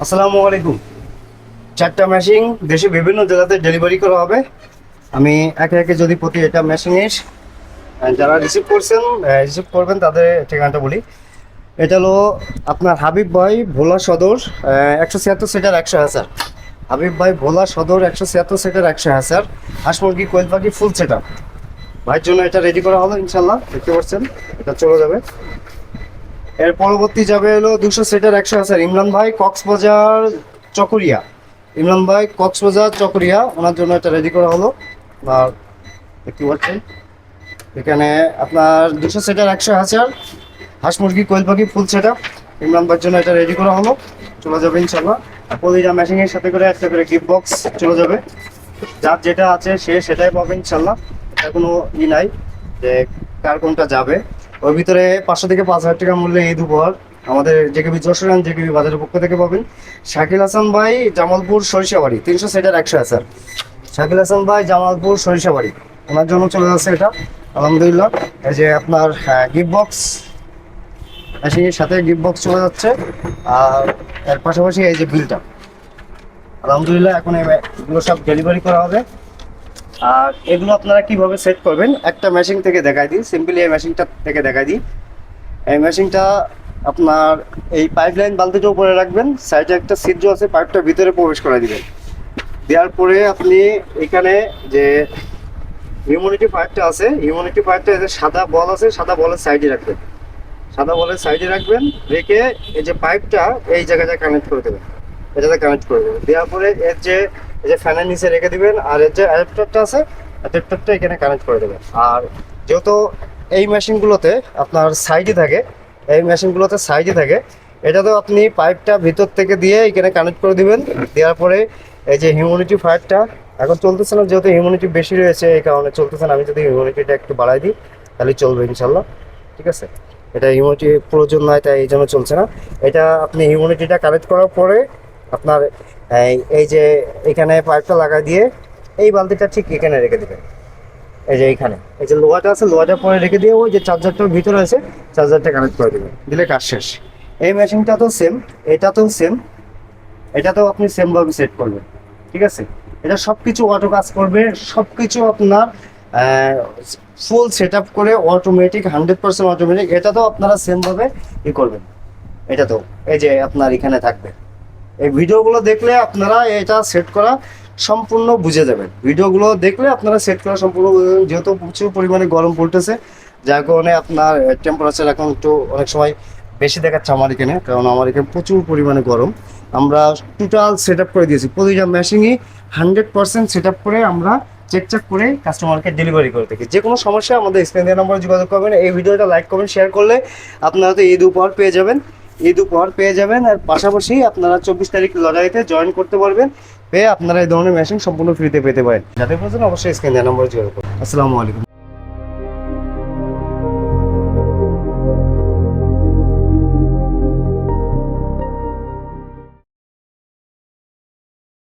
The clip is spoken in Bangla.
আসসালামু আলাইকুম। চারটা মেশিন দেশে বিভিন্ন জেলাতে ডেলিভারি করা হবে। আমি একে একে যদি প্রতি এটা মেশিনের যারা রিসিভ করবেন তাদের ঠিকানাটা বলি। এটা হলো আপনার হাবিব ভাই ভোলা সদর 176 সিটার 100 হাজার। হাবিব ভাই ভোলা সদর 176 সিটার 100 হাজার হাঁস মুরগি কোয়েল পাখি ফুল সেট আপ ভাইয়ের জন্য এটা রেডি করা হলো। ইনশাল্লাহ দেখতে পাচ্ছেন এটা চলে যাবে। এর পরবর্তী যাবে হলো 200 সিটার 100 হাজার ইমরান ভাই কক্সবাজার চকরিয়া। ইমরান ভাই কক্সবাজার চকরিয়া, ওনার জন্য এটা রেডি করা হলো। আর দেখতে পাচ্ছেন এখানে আপনার 200 সিটার 100 হাজার হাঁস মুরগি কোয়েল পাখি ফুল সেট আপ ইমরান ভাইয়ের জন্য এটা রেডি করা হলো। চলে যাবে ইনশাল্লাহ। আর প্রতিটা মেশিনের সাথে করে একটা করে গিফট বক্স চলে যাবে। যার যেটা আছে সে সেটাই পাবে ইনশাল্লাহ। এটা কোনো নাই যে কার কোনটা যাবে। ওর ভিতরে 500 থেকে 5,000 টাকা মূল্যে ঈদ উপহার আমাদের জেকেবি যশোর জেকেবি বাজারের পক্ষ থেকে পাবেন। শাকিল হাসান ভাই জামালপুর সরিষাবাড়ি 300 সিটার 100 হাজার। শাকিল হাসান ভাই জামালপুর সরিষাবাড়ি, ওনার জন্য চলে যাচ্ছে এটা আলহামদুলিল্লাহ। এই যে আপনার গিফট বক্স মেশিনের সাথে গিফট বক্স চলে যাচ্ছে। আর এর পাশাপাশি এই যে বিলটা আলহামদুলিল্লাহ এখন এগুলো সব ডেলিভারি করা হবে। আর এগুলো আপনারা কিভাবে সেট করবেন একটা মেশিন থেকে দেখাই দিই। সিম্পলি এই মেশিনটা থেকে দেখাই দিই। এই মেশিনটা আপনার এই পাইপলাইন বালতিটা উপরে রাখবেন, সাইডে একটা ছিদ্র আছে, পাইপটা ভিতরে প্রবেশ করে দিবেন। দেওয়ার পরে আপনি এখানে যে হিউম্যানিটি পাইপটা আছে, হিউম্যানিটি পাইপটা এই যে সাদা বল আছে, সাদা বলের সাইডে রাখবেন। সাদা বলের সাইডে রাখবেন, রেখে এই যে পাইপটা এই জায়গাটা কানেক্ট করে দেবেন, এটাতে কানেক্ট করে দেবেন। দেওয়ার পরে এর যে এই যে ফ্যানের নিচে রেখে দিবেন, আর এর যে অ্যাডাপ্টারটা আছে অ্যাডাপ্টারটা এখানে কানেক্ট করে দেবেন। আর যেহেতু এই মেশিনগুলোতে আপনার সাইডে থাকে, এই মেশিনগুলোতে সাইডে থাকে, এটাতেও আপনি পাইপটা ভিতর থেকে দিয়ে এখানে কানেক্ট করে দিবেন। দেওয়ার পরে এই যে হিউম্যানিটি ফায়ারটা এখন চলতেছে না, যেহেতু হিউম্যানিটি বেশি রয়েছে এই কারণে চলতেছে না। আমি যদি হিউম্যানিটিটা একটু বাড়াই দিই তাহলে চলবে ইনশাল্লাহ। ঠিক আছে, এটা হিউম্যানিটি প্রয়োজন নয় তাই এই জন্য চলছে না। এটা আপনি হিউম্যানিটিটা কানেক্ট করার পরে আপনার এই যে এখানে পাইপটা লাগাই দিয়ে এই বালতিটা ঠিক এখানে রেখে দেবেন। এই যে এইখানে এই যে লোহাটা আছে, লোহাটা পরে রেখে দিয়ে ওই যে চার্জারটার ভিতরে আছে চার্জারটা কানেক্ট করে দেবেন, দিলে কাজ শেষ। এই মেশিনটা তো সেম, এটাতেও সেম, এটাতেও আপনি সেমভাবে সেট করবেন। ঠিক আছে, এটা সব কিছু অটো কাজ করবে, সব কিছু আপনার ফুল সেট আপ করে অটোমেটিক 100% অটোমেটিক। এটাতেও আপনারা সেমভাবে করবেন। এটাতেও এই যে আপনার এখানে থাকবে। এই ভিডিওগুলো দেখলে আপনারা এটা সেট করা সম্পূর্ণ বুঝে যাবেন। ভিডিওগুলো দেখলে আপনারা সেট করা সম্পূর্ণ বুঝে যাবেন। যেহেতু প্রচুর পরিমাণে গরম পড়তেছে, যার কারণে আপনার টেম্পারেচার এখন একটু অনেক সময় বেশি দেখাচ্ছে আমার এখানে, কারণ আমার এখানে প্রচুর পরিমাণে গরম। আমরা টোটাল সেট আপ করে দিয়েছি, প্রতিটা মেশিনই 100% সেট আপ করে আমরা চেক করে কাস্টমারকে ডেলিভারি করে থাকি। যে কোনো সমস্যা আমাদের স্ক্রিন দেওয়া নম্বরে যোগাযোগ করবেন। এই ভিডিওটা লাইক করবেন, শেয়ার করলে আপনারা তো ঈদ উপহার পেয়ে যাবেন, ঈদ উপহার পেয়ে যাবেন। আর পাশাপাশি আপনারা 24 তারিখ লটারিতে জয়েন করতে পারবেন, পেয়ে আপনারা এই ধরনের মেশিন সম্পূর্ণ ফ্রিতে পেতে পারেন। যাদের প্রয়োজন অবশ্যই স্ক্রিন দেওয়া নম্বরে যোগাযোগ করুন। আসসালামু আলাইকুম।